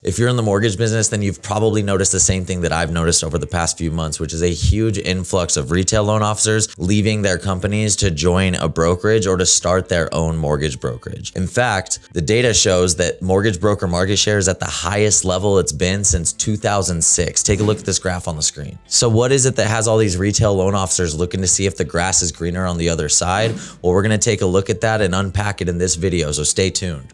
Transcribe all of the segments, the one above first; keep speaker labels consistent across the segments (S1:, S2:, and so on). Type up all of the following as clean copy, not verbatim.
S1: If you're in the mortgage business, then you've probably noticed the same thing that I've noticed over the past few months, which is a huge influx of retail loan officers leaving their companies to join a brokerage or to start their own mortgage brokerage. In fact, the data shows that mortgage broker market share is at the highest level it's been since 2006. Take a look at this graph on the screen. So what is it that has all these retail loan officers looking to see if the grass is greener on the other side? Well, we're going to take a look at that and unpack it in this video, so stay tuned.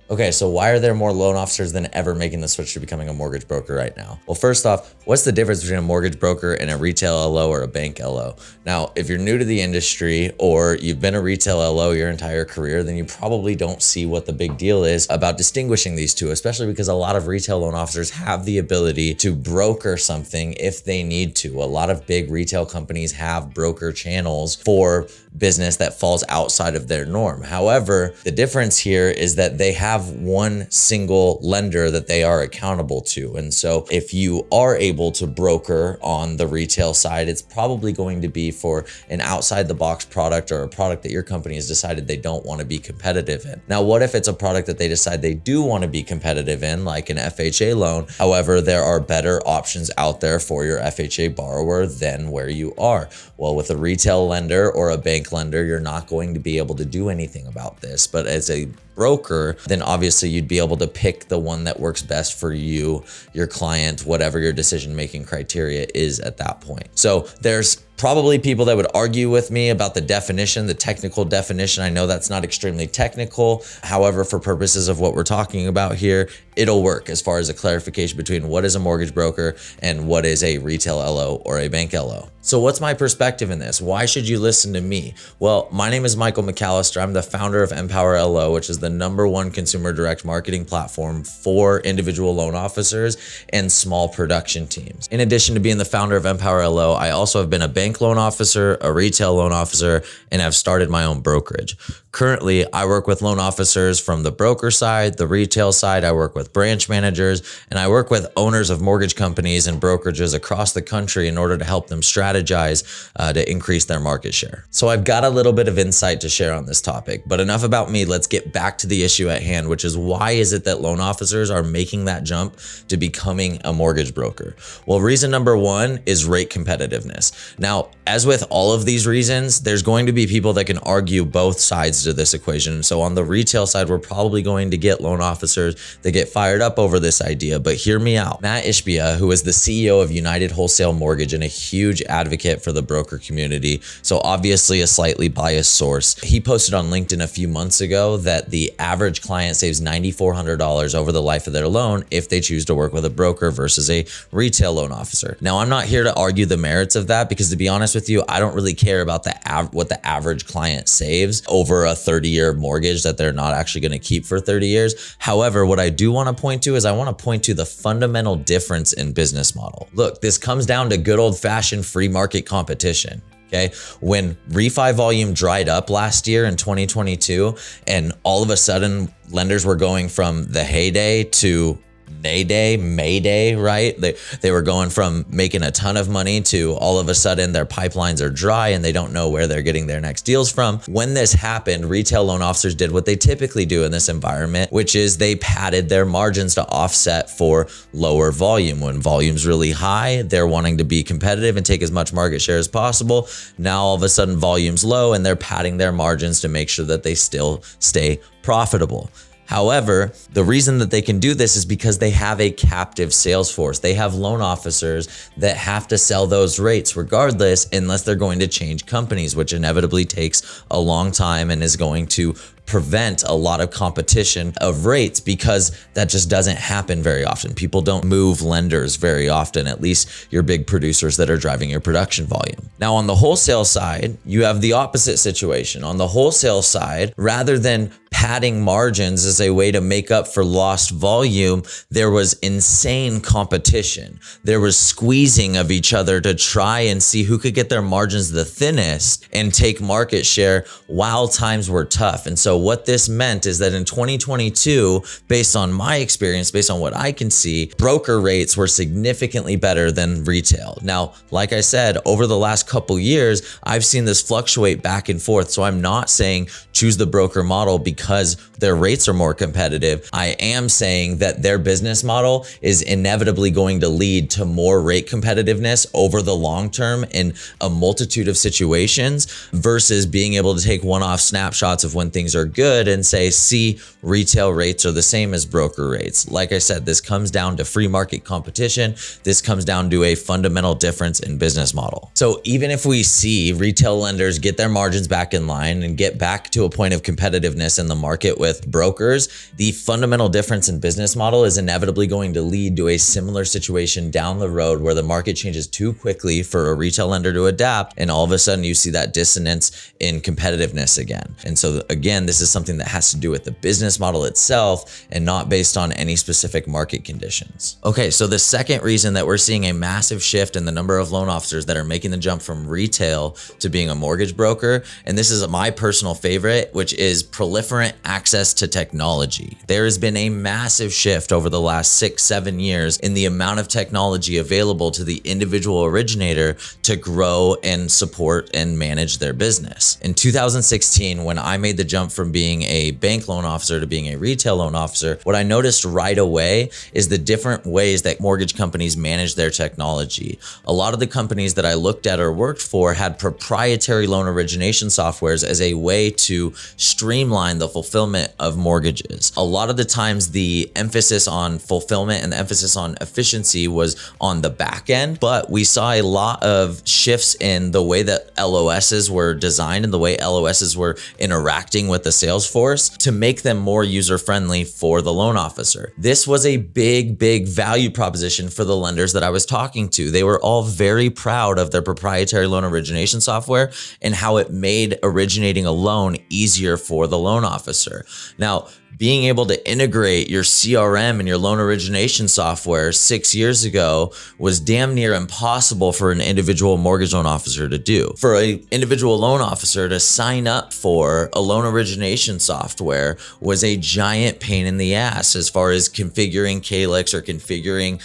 S1: Okay, so why are there more loan officers than ever making the switch to becoming a mortgage broker right now? Well, first off, what's the difference between a mortgage broker and a retail LO or a bank LO? Now, if you're new to the industry or you've been a retail LO your entire career, then you probably don't see what the big deal is about distinguishing these two, especially because a lot of retail loan officers have the ability to broker something if they need to. A lot of big retail companies have broker channels for business that falls outside of their norm. However, the difference here is that they have one single lender that they are accountable to. And so if you are able to broker on the retail side, it's probably going to be for an outside the box product or a product that your company has decided they don't want to be competitive in. Now, what if it's a product that they decide they do want to be competitive in, like an FHA loan? However, there are better options out there for your FHA borrower than where you are. Well, with a retail lender or a bank lender, you're not going to be able to do anything about this. But as a broker, then obviously you'd be able to pick the one that works best for you, your client, whatever your decision-making criteria is at that point. So there's probably people that would argue with me about the definition, the technical definition. I know that's not extremely technical. However, for purposes of what we're talking about here, it'll work as far as a clarification between what is a mortgage broker and what is a retail LO or a bank LO. So what's my perspective in this? Why should you listen to me? Well, my name is Michael McAllister. I'm the founder of Empower LO, which is the #1 consumer direct marketing platform for individual loan officers and small production teams. In addition to being the founder of Empower LO, I also have been a bank loan officer, a retail loan officer, and I've started my own brokerage. Currently, I work with loan officers from the broker side, the retail side. I work with branch managers, and I work with owners of mortgage companies and brokerages across the country in order to help them strategize to increase their market share. So I've got a little bit of insight to share on this topic, but enough about me. Let's get back to the issue at hand, which is why is it that loan officers are making that jump to becoming a mortgage broker? Well, reason number one is rate competitiveness. Now, as with all of these reasons, there's going to be people that can argue both sides to this equation. So on the retail side, we're probably going to get loan officers that get fired up over this idea, but hear me out. Matt Ishbia, who is the CEO of United Wholesale Mortgage and a huge advocate for the broker community, so obviously a slightly biased source, he posted on LinkedIn a few months ago that the average client saves $9,400 over the life of their loan if they choose to work with a broker versus a retail loan officer. Now, I'm not here to argue the merits of that because, to be honest with you, I don't really care about what the average client saves over a 30-year mortgage that they're not actually going to keep for 30 years. However, what I do want to point to is I want to point to the fundamental difference in business model. Look, this comes down to good old-fashioned free market competition. Okay, when refi volume dried up last year in 2022, and all of a sudden lenders were going from the heyday to Mayday, right? They were going from making a ton of money to all of a sudden their pipelines are dry and they don't know where they're getting their next deals from. When this happened, retail loan officers did what they typically do in this environment, which is they padded their margins to offset for lower volume. When volume's really high, they're wanting to be competitive and take as much market share as possible. Now all of a sudden volume's low and they're padding their margins to make sure that they still stay profitable. However, the reason that they can do this is because they have a captive sales force. They have loan officers that have to sell those rates regardless, unless they're going to change companies, which inevitably takes a long time and is going to prevent a lot of competition of rates because that just doesn't happen very often. People don't move lenders very often, at least your big producers that are driving your production volume. Now, on the wholesale side, you have the opposite situation. On the wholesale side, rather than padding margins as a way to make up for lost volume, there was insane competition. There was squeezing of each other to try and see who could get their margins the thinnest and take market share while times were tough. And so what this meant is that in 2022, based on my experience, based on what I can see, broker rates were significantly better than retail. Now, like I said, over the last couple years, I've seen this fluctuate back and forth. So I'm not saying choose the broker model because their rates are more competitive. I am saying that their business model is inevitably going to lead to more rate competitiveness over the long term in a multitude of situations versus being able to take one-off snapshots of when things are good and say, see, retail rates are the same as broker rates. Like I said, this comes down to free market competition. This comes down to a fundamental difference in business model. So even if we see retail lenders get their margins back in line and get back to a point of competitiveness in the market with brokers, the fundamental difference in business model is inevitably going to lead to a similar situation down the road where the market changes too quickly for a retail lender to adapt, and all of a sudden you see that dissonance in competitiveness again. And so again, this is something that has to do with the business model itself and not based on any specific market conditions. Okay, so the second reason that we're seeing a massive shift in the number of loan officers that are making the jump from retail to being a mortgage broker, and this is my personal favorite, which is proliferant access to technology. There has been a massive shift over the last 6-7 years in the amount of technology available to the individual originator to grow and support and manage their business. In 2016, when I made the jump from being a bank loan officer to being a retail loan officer, what I noticed right away is the different ways that mortgage companies manage their technology. A lot of the companies that I looked at or worked for had proprietary loan origination softwares as a way to streamline the fulfillment of mortgages. A lot of the times the emphasis on fulfillment and the emphasis on efficiency was on the back end, but we saw a lot of shifts in the way that LOSs were designed and the way LOSs were interacting with the sales force to make them more user-friendly for the loan officer. This was a big value proposition for the lenders that I was talking to. They were all very proud of their proprietary loan origination software and how it made originating a loan easier for the loan officer. Now, being able to integrate your CRM and your loan origination software 6 years ago was damn near impossible for an individual mortgage loan officer to do. For an individual loan officer to sign up for a loan origination software was a giant pain in the ass as far as configuring Calyx or configuring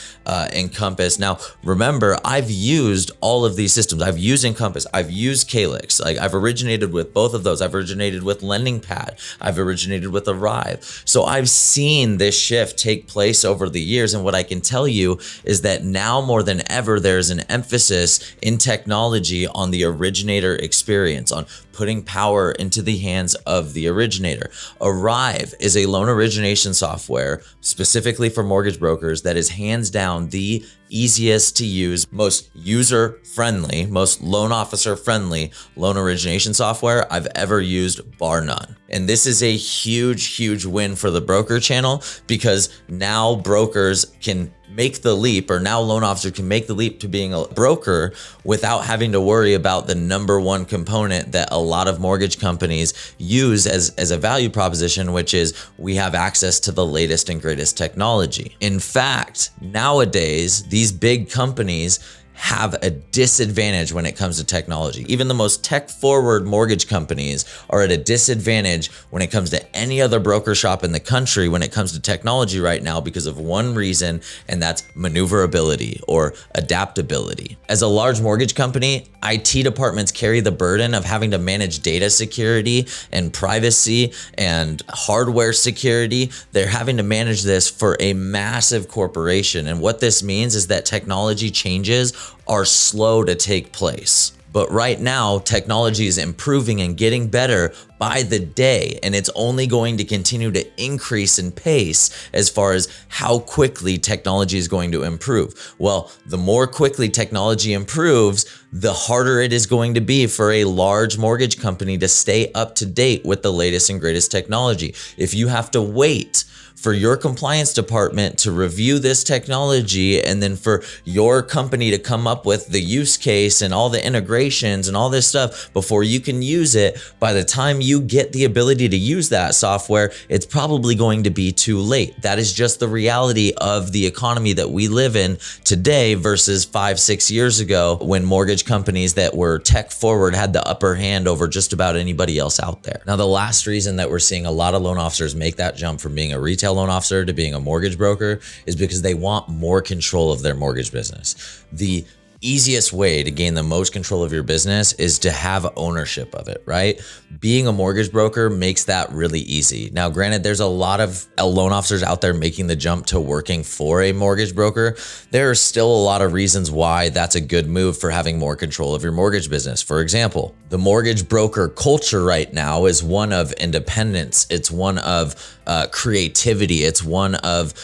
S1: Encompass. Now, remember, I've used all of these systems. I've used Encompass. I've used Calyx. Like, I've originated with both of those. I've originated with LendingPad. I've originated with Arrive. So I've seen this shift take place over the years. And what I can tell you is that now more than ever, there's an emphasis in technology on the originator experience, on putting power into the hands of the originator. Arrive is a loan origination software specifically for mortgage brokers that is hands down the easiest to use, most user-friendly, most loan officer-friendly loan origination software I've ever used, bar none. And this is a huge win for the broker channel because now brokers can make the leap, or now loan officers can make the leap to being a broker without having to worry about the number one component that a lot of mortgage companies use as a value proposition, which is we have access to the latest and greatest technology. In fact, nowadays, these big companies have a disadvantage when it comes to technology. Even the most tech-forward mortgage companies are at a disadvantage when it comes to any other broker shop in the country when it comes to technology right now because of one reason, and that's maneuverability or adaptability. As a large mortgage company, IT departments carry the burden of having to manage data security and privacy and hardware security. They're having to manage this for a massive corporation. And what this means is that technology changes are slow to take place. But right now, technology is improving and getting better by the day, and it's only going to continue to increase in pace as far as how quickly technology is going to improve. Well, the more quickly technology improves, the harder it is going to be for a large mortgage company to stay up to date with the latest and greatest technology. If you have to wait for your compliance department to review this technology and then for your company to come up with the use case and all the integrations and all this stuff before you can use it. By the time you get the ability to use that software, it's probably going to be too late. That is just the reality of the economy that we live in today versus 5-6 years ago, when mortgage companies that were tech forward had the upper hand over just about anybody else out there. Now, the last reason that we're seeing a lot of loan officers make that jump from being a retail loan officer to being a mortgage broker is because they want more control of their mortgage business. The easiest way to gain the most control of your business is to have ownership of it, right? Being a mortgage broker makes that really easy. Now, granted, there's a lot of loan officers out there making the jump to working for a mortgage broker. There are still a lot of reasons why that's a good move for having more control of your mortgage business. For example, the mortgage broker culture right now is one of independence. It's one of creativity. It's one of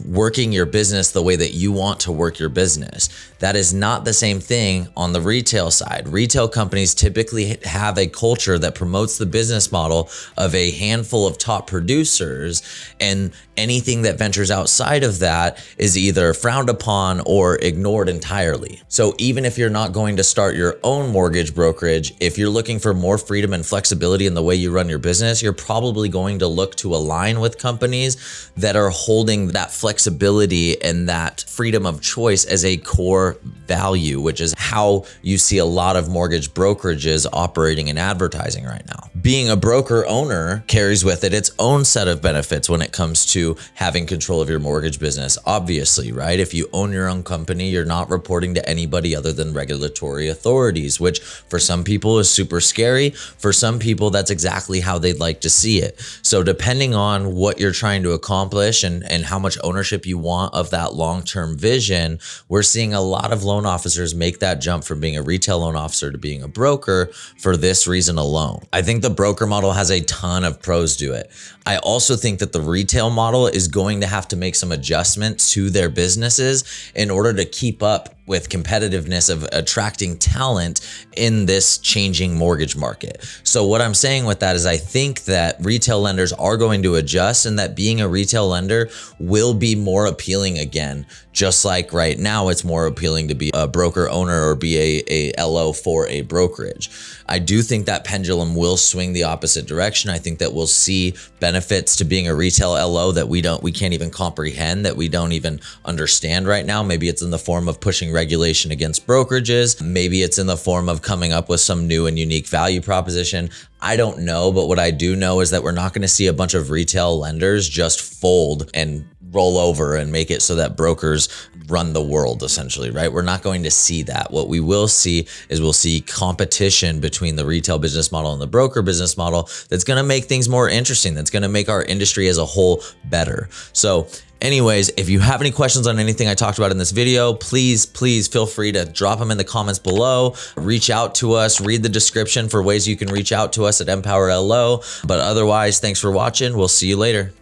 S1: working your business the way that you want to work your business. That is not the same thing on the retail side. Retail companies typically have a culture that promotes the business model of a handful of top producers, and anything that ventures outside of that is either frowned upon or ignored entirely. So even if you're not going to start your own mortgage brokerage, if you're looking for more freedom and flexibility in the way you run your business, you're probably going to look to align with companies that are holding that flexibility and that freedom of choice as a core value, which is how you see a lot of mortgage brokerages operating and advertising right now. Being a broker owner carries with it its own set of benefits when it comes to having control of your mortgage business. Obviously, right? If you own your own company, you're not reporting to anybody other than regulatory authorities, which for some people is super scary. For some people, that's exactly how they'd like to see it. So depending on what you're trying to accomplish and how much ownership you want of that long-term vision, we're seeing a lot of loan officers make that jump from being a retail loan officer to being a broker for this reason alone. I think the broker model has a ton of pros to it. I also think that the retail model is going to have to make some adjustments to their businesses in order to keep up with competitiveness of attracting talent in this changing mortgage market. So what I'm saying with that is I think that retail lenders are going to adjust, and that being a retail lender will be more appealing again. Just like right now, it's more appealing to be a broker owner or be a LO for a brokerage. I do think that pendulum will swing the opposite direction. I think that we'll see benefits to being a retail LO that we can't even comprehend, that we don't even understand right now. Maybe it's in the form of pushing regulation against brokerages. Maybe it's in the form of coming up with some new and unique value proposition. I don't know, but what I do know is that we're not going to see a bunch of retail lenders just fold and roll over and make it so that brokers run the world, essentially, right? We're not going to see that. What we will see is we'll see competition between the retail business model and the broker business model that's going to make things more interesting, that's going to make our industry as a whole better. So anyways, if you have any questions on anything I talked about in this video, please feel free to drop them in the comments below. Reach out to us, read the description for ways you can reach out to us at Empower LO. But otherwise, thanks for watching. We'll see you later.